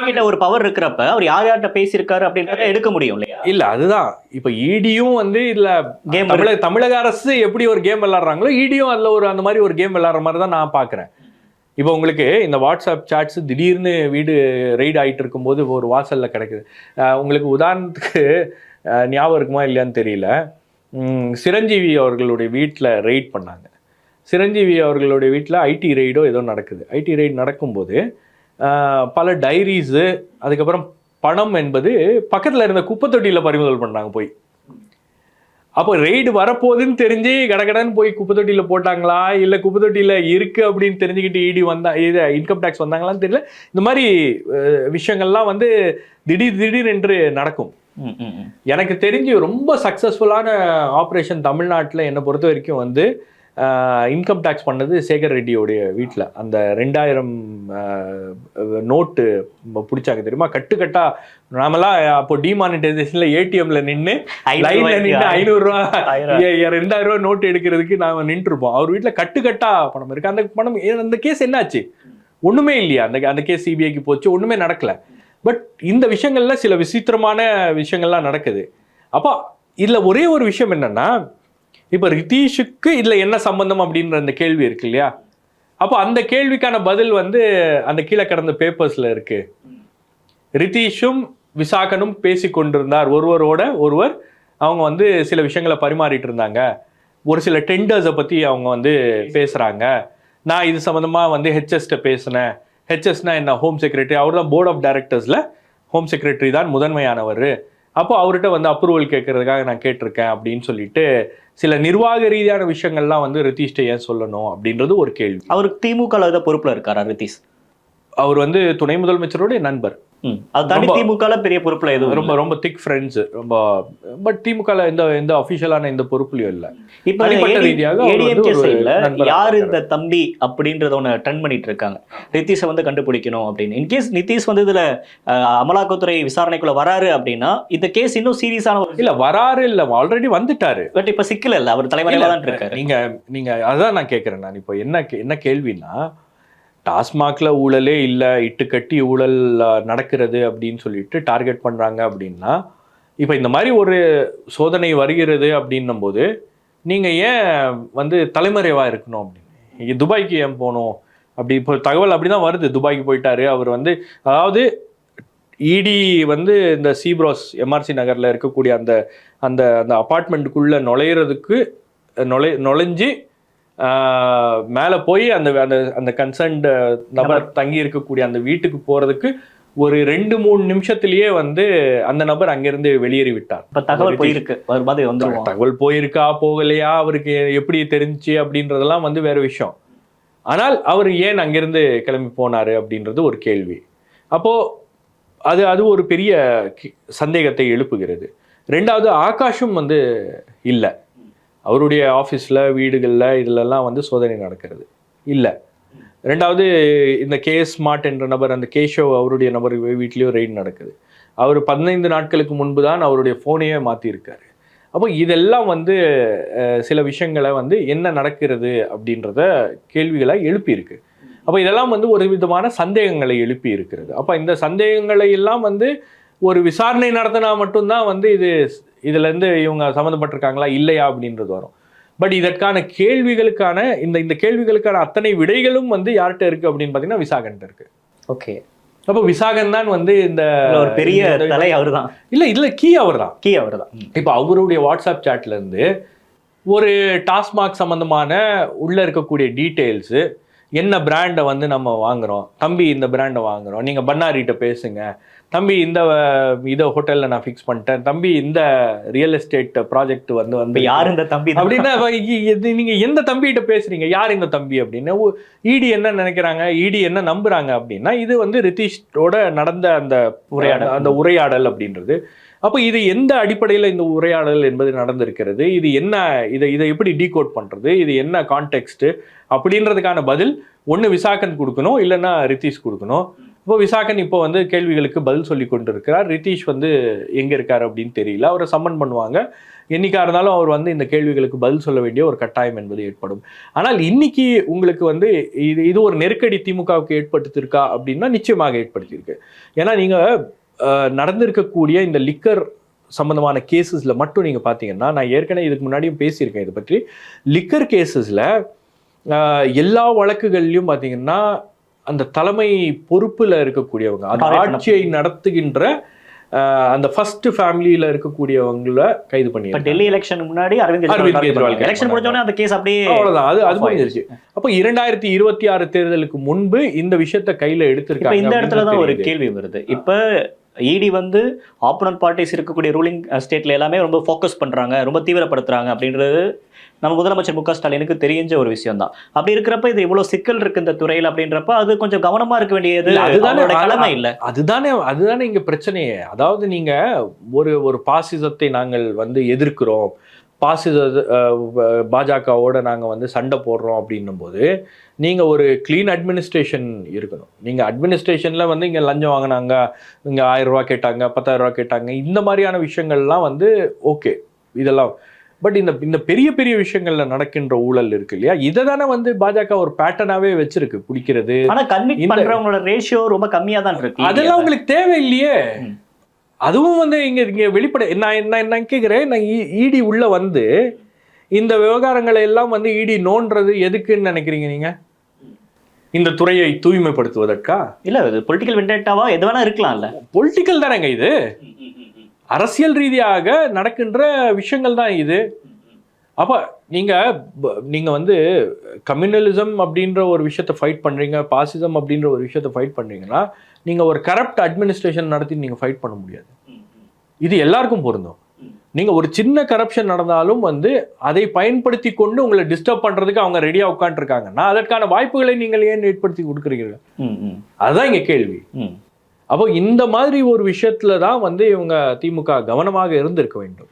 கிட்ட ஒரு பவர் இருக்கிறப்ப அவர் யார்கிட்ட பேசியிருக்காரு அப்படின்றத எடுக்க முடியும் இல்லையா? இல்ல அதுதான் இப்ப இடியும் வந்து இதுல கேம் தமிழக அரசு எப்படி ஒரு கேம் விளையாடுறாங்களோ இடியும் அதுல ஒரு அந்த மாதிரி ஒரு கேம் விளையாடுற மாதிரி தான் நான் பாக்குறேன். இப்போ உங்களுக்கு இந்த வாட்ஸ்அப் சாட்ஸ் திடீர்னு வீடு ரெய்டு ஆகிட்டு இருக்கும்போது ஒரு வாசலில் கிடைக்குது. உங்களுக்கு உதாரணத்துக்கு ஞாபகம் இருக்குமா இல்லையான்னு தெரியல, சிரஞ்சீவி அவர்களுடைய வீட்டில் ரெய்ட் பண்ணாங்க. சிரஞ்சீவி அவர்களுடைய வீட்டில் ஐடி ரெய்டோ ஏதோ நடக்குது. ஐடி ரெய்டு நடக்கும்போது பல டைரிஸு அதுக்கப்புறம் பணம் என்பது பக்கத்தில் இருந்த குப்பை தொட்டியில் பறிமுதல் பண்ணாங்க போய். அப்போ ரெய்டு வரப்போகுதுன்னு தெரிஞ்சு கடகடன்னு போய் குப்பை தொட்டியில் போட்டாங்களா இல்லை குப்பை தொட்டியில் இருக்கு அப்படின்னு தெரிஞ்சுக்கிட்டு இடி இது இன்கம் டேக்ஸ் வந்தாங்களான்னு தெரியல. இந்த மாதிரி விஷயங்கள்லாம் வந்து திடீர் என்று நடக்கும். எனக்கு தெரிஞ்சு ரொம்ப சக்ஸஸ்ஃபுல்லான ஆப்ரேஷன் தமிழ்நாட்டில் என்னை பொறுத்த வரைக்கும் வந்து இன்கம் டேக்ஸ் பண்ணது சேகர் ரெட்டியோடைய வீட்டில். அந்த 2000 நோட்டு பிடிச்சாங்க தெரியுமா, கட்டுக்கட்டா. நாமெல்லாம் அப்போ டிமானிட்டைசேஷன்ல ஏடிஎம்ல நின்று லைன்ல நின்று 500 ரூபா 2000 ரூபா நோட்டு எடுக்கிறதுக்கு நாம நின்றுருப்போம். அவர் வீட்டில் கட்டுக்கட்டா பணம் இருக்கு. அந்த பணம் அந்த கேஸ் என்னாச்சு? ஒண்ணுமே இல்லையா? அந்த கேஸ் சிபிஐக்கு போச்சு, ஒண்ணுமே நடக்கல. பட் இந்த விஷயங்கள்ல சில விசித்திரமான விஷயங்கள்லாம் நடக்குது. அப்போ இதுல ஒரே ஒரு விஷயம் என்னன்னா, இப்ப ரிதீஷுக்கு இதுல என்ன சம்பந்தம் அப்படின்ற அந்த கேள்வி இருக்கு இல்லையா? அப்போ அந்த கேள்விக்கான பதில் வந்து அந்த கீழே கடந்த பேப்பர்ஸ்ல இருக்கு. ரிதீஷும் விசாகனும் பேசி கொண்டிருந்தார், ஒருவரோட ஒருவர் அவங்க வந்து சில விஷயங்களை பரிமாறிட்டு இருந்தாங்க. ஒரு சில டெண்டர்ஸை பத்தி அவங்க வந்து பேசுறாங்க. நான் இது சம்பந்தமா வந்து ஹெச்எஸ்ட பேசினேன். ஹெச்எஸ்னா என்ன? Home secretary. அவர் தான் போர்ட் ஆஃப் டைரக்டர்ஸ்ல ஹோம் செக்ரட்டரி தான் முதன்மையானவர். அப்போ அவர்கிட்ட வந்து அப்ரூவல் கேட்கறதுக்காக நான் கேட்டிருக்கேன் அப்படின்னு சொல்லிட்டு சில நிர்வாக ரீதியான விஷயங்கள்லாம் வந்து ரிதீஷ்ட ஏன் சொல்லணும் அப்படின்றது ஒரு கேள்வி. அவருக்கு திமுக பொறுப்புல இருக்காரா ரிதீஷ்? அவர் வந்து துணை முதலமைச்சருடைய நண்பர். திமுக பெரிய பொறுப்புல எதுவும் ரொம்ப ரொம்ப திக் ஃப்ரெண்ட்ஸ் ரொம்ப. பட் திமுக இந்த அபிஷியலான இந்த பொறுப்புலயும் இல்ல. இப்ப ரீதியாக யாரு இந்த தம்பி அப்படின்றத ஒண்ணு ட்ரெண்ட் பண்ணிட்டு இருக்காங்க. ரிதீஷை வந்து கண்டுபிடிக்கணும் அப்படின்னு. இன்கேஸ் நிதிஷ் வந்து இதுல அமலாக்கத்துறை விசாரணைக்குள்ள வராரு அப்படின்னா இந்த கேஸ் இன்னும் சீரியஸான இல்ல வராரு இல்ல ஆல்ரெடி வந்துட்டாரு. பட் இப்ப சிக்கல் இல்ல, அவர் தலைவரையில தான் இருக்காரு. நீங்க அதான் நான் கேட்கிறேன். நான் இப்போ என்ன கேள்வின்னா, டாஸ்மாக்ல ஊழலே இல்லை, இட்டுக்கட்டி ஊழல் நடக்கிறது அப்படின்னு சொல்லிட்டு டார்கெட் பண்ணுறாங்க அப்படின்னா, இப்போ இந்த மாதிரி ஒரு சோதனை வருகிறது அப்படின்னும் போது நீங்கள் ஏன் வந்து தலைமறைவாக இருக்கணும் அப்படின்னு? துபாய்க்கு ஏன் போகணும் அப்படி? இப்போ தகவல் அப்படி தான் வருது, துபாய்க்கு போயிட்டாரு அவர் வந்து. அதாவது இடி வந்து இந்த சீப்ரோஸ் எம்ஆர்சி நகரில் இருக்கக்கூடிய அந்த அந்த அந்த அப்பார்ட்மெண்ட்டுக்குள்ளே நுழைஞ்சு மேலே போய் அந்த அந்த அந்த கன்சர்ன்டு நபர் தங்கி இருக்கக்கூடிய அந்த வீட்டுக்கு போகிறதுக்கு ஒரு 2-3 நிமிஷத்துலேயே வந்து அந்த நபர் அங்கிருந்து வெளியேறி விட்டார். தகவல் போயிருக்கு, தகவல் போயிருக்கா போகலையா அவருக்கு எப்படி தெரிஞ்சு அப்படின்றதெல்லாம் வந்து வேற விஷயம். ஆனால் அவர் ஏன் அங்கிருந்து கிளம்பி போனாரு அப்படின்றது ஒரு கேள்வி. அப்போ அது ஒரு பெரிய சந்தேகத்தை எழுப்புகிறது. ரெண்டாவது, ஆகாஷும் வந்து இல்லை. அவருடைய ஆஃபீஸில் வீடுகளில் இதிலெல்லாம் வந்து சோதனை நடக்கிறது இல்லை. ரெண்டாவது, இந்த ஸ்மார்ட் என்ற நபர், அந்த கேஷவ் அவருடைய நபர் வீட்லேயும் ரெய்டு நடக்குது. அவர் 15 நாட்களுக்கு முன்பு தான் அவருடைய ஃபோனையே மாற்றிருக்காரு. அப்போ இதெல்லாம் வந்து சில விஷயங்களை வந்து என்ன நடக்கிறது அப்படின்றத கேள்விகளை எழுப்பியிருக்கு. அப்போ இதெல்லாம் வந்து ஒரு விதமான சந்தேகங்களை எழுப்பி இருக்கிறது. அப்போ இந்த சந்தேகங்களை எல்லாம் வந்து ஒரு விசாரணை நடத்தினா மட்டும்தான் வந்து இதுலேருந்து இவங்க சம்மந்தப்பட்டிருக்காங்களா இல்லையா அப்படின்றது வரும். பட் இதற்கான கேள்விகளுக்கான இந்த கேள்விகளுக்கான அத்தனை விடைகளும் வந்து யார்கிட்ட இருக்கு அப்படின்னு பார்த்தீங்கன்னா விசாகன்ட்ட இருக்கு. ஓகே, அப்போ விசாகன் தான் வந்து இந்த ஒரு பெரிய தலை. அவர் தான் இல்லை கீ அவர் தான். இப்போ அவருடைய வாட்ஸ்அப் சாட்ல இருந்து ஒரு டாஸ்மாக் சம்பந்தமான உள்ள இருக்கக்கூடிய டீட்டெயில்ஸு, என்ன பிராண்டை வந்து நம்ம வாங்குறோம், தம்பி இந்த பிராண்டை வாங்குறோம், நீங்கள் பன்னாரிட்ட பேசுங்க, தம்பி இதை ஹோட்டலில் நான் ஃபிக்ஸ் பண்ணிட்டேன், தம்பி இந்த ரியல் எஸ்டேட் ப்ராஜெக்ட் வந்து யார் இந்த தம்பி அப்படின்னா நீங்கள் எந்த தம்பிகிட்ட பேசுறீங்க, யார் இந்த தம்பி அப்படின்னு இடி என்ன நினைக்கிறாங்க, இடி என்ன நம்புறாங்க அப்படின்னா இது வந்து ரிதீஷோட நடந்த அந்த உரையாடல் அப்படின்றது. அப்போ இது எந்த அடிப்படையில் இந்த உரையாடல் என்பது நடந்திருக்கிறது, இது என்ன, இதை எப்படி டீகோட் பண்ணுறது, இது என்ன கான்டெக்ஸ்ட்டு அப்படின்றதுக்கான பதில் ஒன்று விசாகன் கொடுக்கணும், இல்லைன்னா ரித்தீஷ் கொடுக்கணும். இப்போ விசாகன் இப்போ வந்து கேள்விகளுக்கு பதில் சொல்லி கொண்டு இருக்கிறார். ரித்தீஷ் வந்து எங்கே இருக்கார் அப்படின்னு தெரியல. அவரை சம்மன் பண்ணுவாங்க. என்னைக்கா இருந்தாலும் அவர் வந்து இந்த கேள்விகளுக்கு பதில் சொல்ல வேண்டிய ஒரு கட்டாயம் என்பது ஏற்படும். ஆனால் இன்னைக்கு உங்களுக்கு வந்து இது ஒரு நெருக்கடி திமுகவுக்கு ஏற்படுத்தியிருக்கா அப்படின்னா நிச்சயமாக ஏற்படுத்தியிருக்கு. ஏன்னா நீங்கள் நடந்திருக்கக்கூடிய இந்த லிக்கர் சம்பந்தமான கேசஸில் மட்டும் நீங்கள் பார்த்தீங்கன்னா, நான் ஏற்கனவே இதுக்கு முன்னாடியும் பேசியிருக்கேன் இதை பற்றி. லிக்கர் கேசஸில் எல்லா வழக்குகள்லையும் பார்த்தீங்கன்னா அந்த தலைமை பொறுப்பில் இருக்கக்கூடியவங்க, அந்த ஆட்சியை நடத்துகின்ற அந்த ஃபர்ஸ்ட் ஃபேமிலியில இருக்கக்கூடியவங்கள கைது பண்ணி டெல்லி எலெக்ஷன் முன்னாடி அரவிந்த் கெஜ்ரிவால் எலெக்ஷன் முடிஞ்சோடனே அந்த கேஸ் அப்படியே அவ்வளவுதான், அது முடிஞ்சிருச்சு. அப்போ 2026 தேர்தலுக்கு முன்பு இந்த விஷயத்தை கையில எடுத்திருக்காங்க. இந்த இடத்துல தான் ஒரு கேள்வி வருது. இப்ப இடி வந்து ஆப்போனன்ட் பார்ட்டிஸ் இருக்கக்கூடிய ரூலிங் ஸ்டேட்ல எல்லாமே ரொம்ப ஃபோக்கஸ் பண்றாங்க, ரொம்ப தீவிரப்படுத்துறாங்க அப்படின்றது நம்ம முதலமைச்சர் மு.க. ஸ்டாலினுக்கு தெரிஞ்ச ஒரு விஷயம் தான். அப்படி இருக்கிறப்ப இது இவ்வளவு சிக்கல் இருக்கு இந்த துறையில் அப்படின்றப்ப அது கொஞ்சம் கவனமா இருக்க வேண்டியது கடமை இல்லை. அதுதானே இங்க பிரச்சனையே. அதாவது நீங்க ஒரு பாசிசத்தை நாங்கள் வந்து எதிர்க்கிறோம், பாசிச பாஜகவோட நாங்கள் வந்து சண்டை போடுறோம் அப்படின்னும் போது நீங்கள் ஒரு க்ளீன் அட்மினிஸ்ட்ரேஷன் இருக்கணும். நீங்கள் அட்மினிஸ்ட்ரேஷனில் வந்து இங்கே லஞ்சம் வாங்கினாங்க, இங்கே 1000 ரூபா கேட்டாங்க, 10,000 ரூபா கேட்டாங்க, இந்த மாதிரியான விஷயங்கள்லாம் வந்து ஓகே இதெல்லாம். பட் இந்த பெரிய பெரிய விஷயங்கள்ல நடக்கின்ற ஊழல் இருக்கு இல்லையா, இதை தானே வந்து பாஜக ஒரு பேட்டர்னாவே வச்சிருக்கு பிடிக்கிறது. ஆனால் கன்விக்ட் பண்றவங்களோட ரேஷியோ ரொம்ப கம்மியாக தான் இருக்கு. அதெல்லாம் உங்களுக்கு தேவை இல்லையே. அதுவும் வந்து இங்கே வெளிப்பட நான் கேட்குறேன், நான் இடி உள்ள வந்து இந்த விவகாரங்களை எல்லாம் வந்து இடி நோன்றது எதுக்குன்னு நினைக்கிறீங்க நீங்க? இந்த துறையை தூய்மைப்படுத்துவதற்கா? இல்ல இது பொலிட்டிக்கல் வெண்டேட்டாவா எது வேணா இருக்கலாம்ல. பொலிட்டிக்கல் தானேங்க இது, அரசியல் ரீதியாக நடக்கின்ற விஷயங்கள் தான் இது. அப்போ நீங்க வந்து கம்யூனலிசம் அப்படின்ற ஒரு விஷயத்தை ஃபைட் பண்றீங்க, பாசிசம் அப்படின்ற ஒரு விஷயத்தை ஃபைட் பண்றீங்கன்னா நீங்க ஒரு கரப்ட் அட்மினிஸ்ட்ரேஷன் நடத்தி நீங்க ஃபைட் பண்ண முடியாது. இது எல்லாருக்கும் பொருந்தும். நீங்க ஒரு சின்ன கரப்ஷன் நடந்தாலும் வந்து அதை பயன்படுத்தி கொண்டு உங்களை டிஸ்டர்ப் பண்றதுக்கு அவங்க ரெடியா உட்காந்துருக்காங்கன்னா அதற்கான வாய்ப்புகளை நீங்கள் ஏன் ஏற்படுத்தி கொடுக்குறீங்க? அதுதான் இங்க கேள்வி. அப்போ இந்த மாதிரி ஒரு விஷயத்துல தான் வந்து இவங்க திமுக கவனமாக இருந்திருக்க வேண்டும்.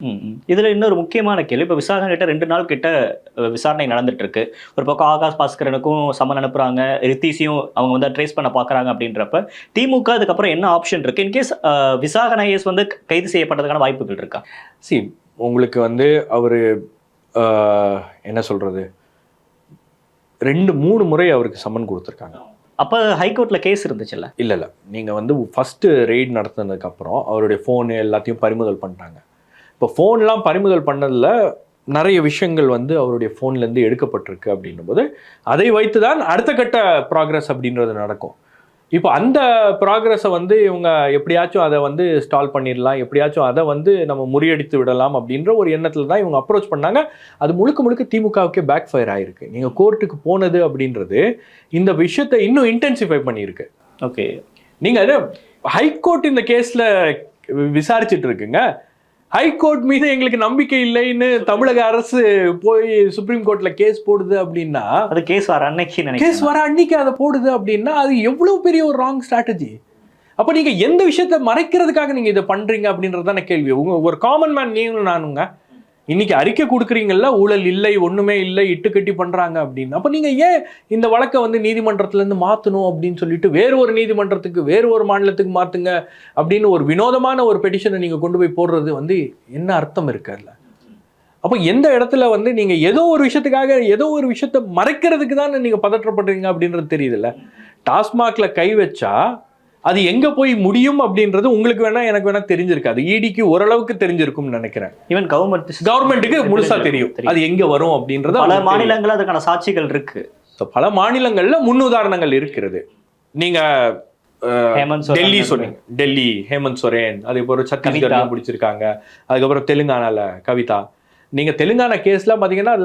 இதுல இன்னொரு முக்கியமான கேள்வி, இப்போ விசாரணை கிட்ட 2 நாள் கிட்ட விசாரணை நடந்துட்டு இருக்கு. ஒரு பக்கம் ஆகாஷ் பாஸ்கரனுக்கும் சம்மன் அனுப்புறாங்க, ரித்தீஷையும் அவங்க வந்து ட்ரேஸ் பண்ண பாக்குறாங்க. அப்படின்றப்ப திமுக அதுக்கப்புறம் என்ன ஆப்ஷன் இருக்கு? இன்கேஸ் விசாரணை வந்து கைது செய்யப்பட்டதுக்கான வாய்ப்புகள் இருக்கா? உங்களுக்கு வந்து அவரு என்ன சொல்றது, 2-3 முறை அவருக்கு சம்மன் கொடுத்துருக்காங்க. அப்போ ஹைகோர்ட்ல கேஸ் இருந்துச்சுல்ல? இல்லை நீங்கள் வந்து ஃபர்ஸ்ட் ரெய்ட் நடத்தினதுக்கப்புறம் அவருடைய ஃபோனு எல்லாத்தையும் பறிமுதல் பண்ணிட்டாங்க. இப்போ ஃபோன்லாம் பறிமுதல் பண்ணதில் நிறைய விஷயங்கள் வந்து அவருடைய ஃபோன்லேருந்து எடுக்கப்பட்டிருக்கு அப்படின்னும் போது அதை வைத்து தான் அடுத்த கட்ட ப்ராக்ரஸ் அப்படின்றது நடக்கும். இப்போ அந்த ப்ராக்ரஸை வந்து இவங்க எப்படியாச்சும் அதை வந்து ஸ்டால் பண்ணிடலாம், எப்படியாச்சும் அதை வந்து நம்ம முறியடித்து விடலாம் அப்படின்ற ஒரு எண்ணத்தில் தான் இவங்க அப்ரோச் பண்ணாங்க. அது முழுக்க திமுகவுக்கே பேக் ஃபயர் ஆகிருக்கு. நீங்கள் கோர்ட்டுக்கு போனது அப்படின்றது இந்த விஷயத்தை இன்னும் இன்டென்சிஃபை பண்ணியிருக்கு. ஓகே, நீங்கள் ஹைகோர்ட் இந்த கேஸில் விசாரிச்சுட்டு இருக்குங்க. ஹைகோர்ட் மீது எங்களுக்கு நம்பிக்கை இல்லைன்னு தமிழக அரசு போய் சுப்ரீம் கோர்ட்ல கேஸ் போடுது அப்படின்னா, அது கேஸ் வர அன்னைக்கு அதை போடுது அப்படின்னா அது எவ்வளவு பெரிய ஒரு ராங் ஸ்ட்ராட்டஜி. அப்ப நீங்க எந்த விஷயத்த மறைக்கிறதுக்காக நீங்க இதை பண்றீங்க அப்படின்றதான கேள்வி. ஒரு காமன் மேன் நீங்களும் நானுங்க இன்னைக்கு அறிக்கை கொடுக்குறீங்கல்ல, ஊழல் இல்லை, ஒண்ணுமே இல்லை, இட்டுக்கட்டி பண்றாங்க அப்படின்னு. அப்ப நீங்க ஏன் இந்த வழக்கை வந்து நீதிமன்றத்துல இருந்து மாத்தணும் அப்படின்னு சொல்லிட்டு வேறு ஒரு நீதிமன்றத்துக்கு, வேறு ஒரு மாநிலத்துக்கு மாத்துங்க அப்படின்னு ஒரு வினோதமான ஒரு பெட்டிஷனை நீங்க கொண்டு போய் போடுறது வந்து என்ன அர்த்தம் இருக்குல்ல? அப்போ எந்த இடத்துல வந்து நீங்க ஏதோ ஒரு விஷயத்துக்காக ஏதோ ஒரு விஷயத்த மறைக்கிறதுக்கு தான் நீங்க பதற்றப்படுறீங்க அப்படின்றது தெரியுதுல்ல. டாஸ்மாக்ல கை வச்சா அது எங்க போய் முடியும் அப்படின்றது உங்களுக்கு வேணா எனக்கு வேணா தெரிஞ்சிருக்காது. இடிக்கு ஓரளவுக்கு தெரிஞ்சிருக்கும்னு நினைக்கிறேன். ஈவன் கவர்மெண்ட்டுக்கு முழுசா தெரியும் அது எங்க வரும் அப்படின்றது. பல மாநிலங்கள் அதுக்கான சாட்சிகள் இருக்கு. பல மாநிலங்கள்ல முன்னுதாரணங்கள் இருக்கிறது. நீங்க டெல்லி சொன்னீங்க, டெல்லி ஹேமந்த் சோரேன், அதே போல சத்தீஸ்கர் பிடிச்சிருக்காங்க, அதுக்கப்புறம் தெலுங்கானால கவிதா. நீங்க தெலுங்கானா கேஸ்லாம் பாத்தீங்கன்னா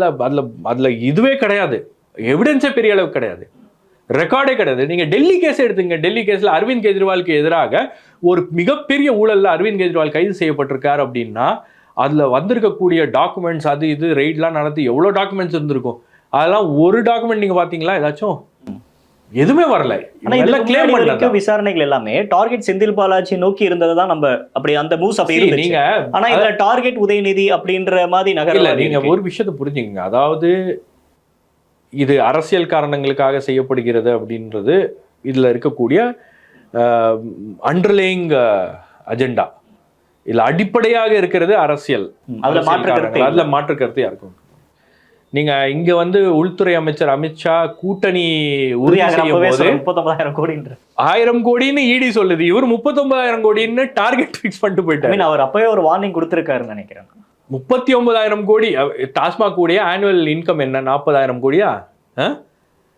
அதுல இதுவே கிடையாது, எவிடன்ஸே பெரிய அளவுக்கு கிடையாது, ரெக்கார்டே கிடையாது. நீங்க டெல்லி கேஸ் எடுத்துங்க. டெல்லி கேஸ்ல அரவிந்த் கெஜ்ரிவாலுக்கு எதிராக ஒரு மிகப்பெரிய ஊழல்ல அரவிந்த் கெஜ்ரிவால் கைது செய்யப்பட்டிருக்காரு அப்படின்னா அதுல வந்திருக்கக்கூடிய டாக்குமெண்ட்ஸ், அது இது ரெய்ட்லாம் நடத்தி எவ்வளவு டாக்குமெண்ட்ஸ் இருந்திருக்கும். அதெல்லாம் ஒரு டாக்குமெண்ட் நீங்க பாத்தீங்களா ஏதாச்சும்? எதுவுமே வரல. ஆனா எல்லாம் இதுக்கு கிளைம் முன்னாடி பண்ணல. வரைக்கும் விசாரணைகள் எல்லாமே டார்கெட் செந்தில் பாலாஜி நோக்கி இருந்ததுதான் நம்ம அப்படி அந்த மூவ்ஸ் அப்படி இருந்துச்சு. நீங்க ஆனா இதுல டார்கெட் உதயநிதி அப்படின்ற மாதிரி இல்ல, நகரல. நீங்க ஒரு விஷயத்தை புரிஞ்சுக்கங்க. அதாவது இது அரசியல் காரணங்களுக்காக செய்யப்படுகிறது அப்படின்றது இதுல இருக்கக்கூடிய அண்டர்லேயிங் அஜெண்டா. இல்ல அடிப்படையாக இருக்கிறது அரசியல். அதுல மாற்று கருத்து அதுல மாற்று கருத்து யாருக்கும். நீங்க இங்க வந்து உள்துறை அமைச்சர் அமித்ஷா கூட்டணி உறுதி செய்யும் போது 39,000 கோடின்ற 1000 கோடின்னு இடி சொல்லுது. இவர் 39,000 கோடின்னு டார்கெட் ஃபிக்ஸ் பண்ணிட்டு போயிட்டாரு. அவர் அப்பவே ஒரு வார்னிங் கொடுத்திருக்காருன்னு நினைக்கிறேன். 39,000 கோடி. டாஸ்மாக் கூடிய ஆனுவல் இன்கம் என்ன 40,000 கோடியா?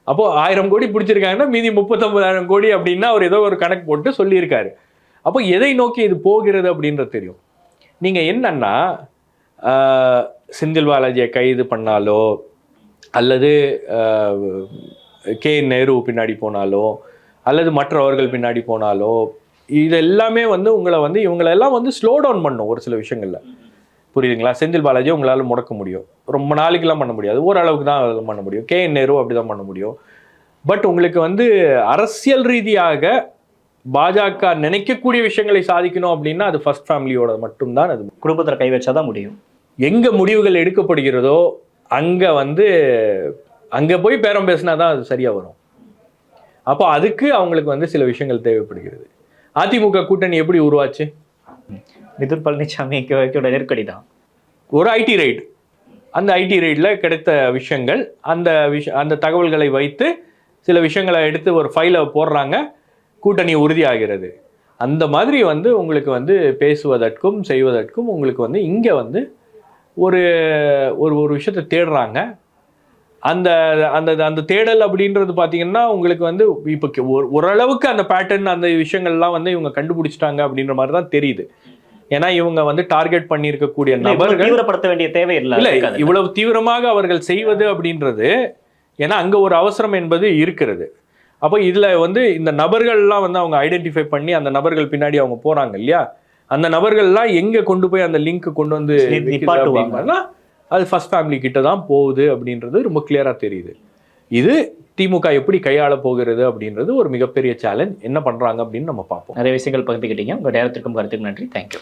அப்போ 1000 கோடி பிடிச்சிருக்காங்கன்னா மீதி 39,000 கோடி அப்படின்னா அவர் ஏதோ ஒரு கணக்கு போட்டு சொல்லியிருக்காரு. அப்போ எதை நோக்கி இது போகிறது அப்படின்றது தெரியும். நீங்க என்னன்னா செந்தில் பாலாஜியை கைது பண்ணாலோ அல்லது கே.என். நேரு பின்னாடி போனாலோ அல்லது மற்றவர்கள் பின்னாடி போனாலோ இது எல்லாமே வந்து உங்களை வந்து இவங்களெல்லாம் வந்து ஸ்லோ டவுன் பண்ணும் ஒரு சில விஷயங்கள்ல. புரியுதுங்களா? செந்தில் பாலாஜியை உங்களால் முடக்க முடியும், ரொம்ப நாளைக்கெல்லாம் பண்ண முடியாது, ஓரளவுக்கு தான் அதெல்லாம் பண்ண முடியும். கே.என். நேரு அப்படிதான் பண்ண முடியும். பட் உங்களுக்கு வந்து அரசியல் ரீதியாக பாஜக நினைக்கக்கூடிய விஷயங்களை சாதிக்கணும் அப்படின்னா அது ஃபர்ஸ்ட் ஃபேமிலியோட மட்டும்தான். அது குடும்பத்தில் கை வச்சாதான் முடியும். எங்க முடிவுகள் எடுக்கப்படுகிறதோ அங்க வந்து அங்க போய் பேரம் பேசினா தான் அது சரியா வரும். அப்போ அதுக்கு அவங்களுக்கு வந்து சில விஷயங்கள் தேவைப்படுகிறது. அதிமுக கூட்டணி எப்படி உருவாச்சு? மிதுன் பழனிசாமிக்கு நெருக்கடி தான். ஒரு ஐடி ரைடு. அந்த ஐடி ரைடில் கிடைத்த விஷயங்கள், அந்த தகவல்களை வைத்து சில விஷயங்களை எடுத்து ஒரு ஃபைலை போடுறாங்க, கூட்டணி உறுதியாகிறது. அந்த மாதிரி வந்து உங்களுக்கு வந்து பேசுவதற்கும் செய்வதற்கும் உங்களுக்கு வந்து இங்கே வந்து ஒரு ஒரு விஷயத்தை தேடுறாங்க. அந்த அந்த அந்த தேடல் அப்படின்றது பார்த்தீங்கன்னா உங்களுக்கு வந்து இப்போ ஓரளவுக்கு அந்த பேட்டர்ன் அந்த விஷயங்கள்லாம் வந்து இவங்க கண்டுபிடிச்சிட்டாங்க அப்படின்ற மாதிரி தான் தெரியுது. ஏன்னா இவங்க வந்து டார்கெட் பண்ணியிருக்கக்கூடிய நபர்கள் தீவிரப்படுத்த வேண்டிய தேவை இல்லை. இவ்வளவு தீவிரமாக அவர்கள் செய்வது அப்படின்றது, ஏன்னா அங்க ஒரு அவசரம் என்பது இருக்கிறது. அப்போ இதுல வந்து இந்த நபர்கள்லாம் வந்து அவங்க ஐடென்டிஃபை பண்ணி அந்த நபர்கள் பின்னாடி அவங்க போறாங்க இல்லையா, அந்த நபர்கள்லாம் எங்க கொண்டு போய் அந்த லிங்க் கொண்டு வந்து அது ஃபர்ஸ்ட் ஃபேமிலி கிட்ட தான் போகுது அப்படின்றது ரொம்ப கிளியரா தெரியுது. இது திமுக எப்படி கையாள போகிறது அப்படின்றது ஒரு மிகப்பெரிய சேலஞ்ச். என்ன பண்றாங்க அப்படின்னு நம்ம பார்ப்போம். நிறைய விஷயங்கள் பகிர்ந்துக்கிட்டீங்க. உங்க நேரத்திற்கும் கருத்துக்கும் நன்றி. தேங்க்யூ.